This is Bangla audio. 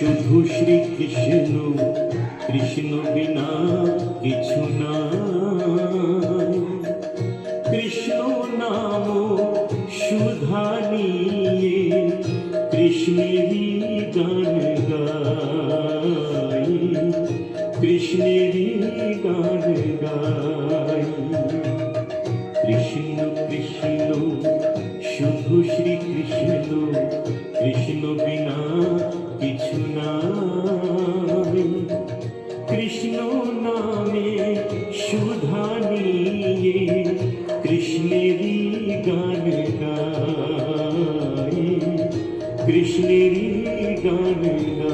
শুধু শ্রী কৃষ্ণ, কৃষ্ণ বিনা কিছু নাই। কৃষ্ণ নাম সুধা নিয়ে কৃষ্ণেরই গান গাই, কৃষ্ণেরই গান গাই। কৃষ্ণ কৃষ্ণ শুধু শ্রী কৃষ্ণ, কৃষ্ণ বিনা কিছু নাই। কৃষ্ণ নামে সুধা নিয়ে কৃষ্ণেরই গান গাই, কৃষ্ণেরই গান গাই।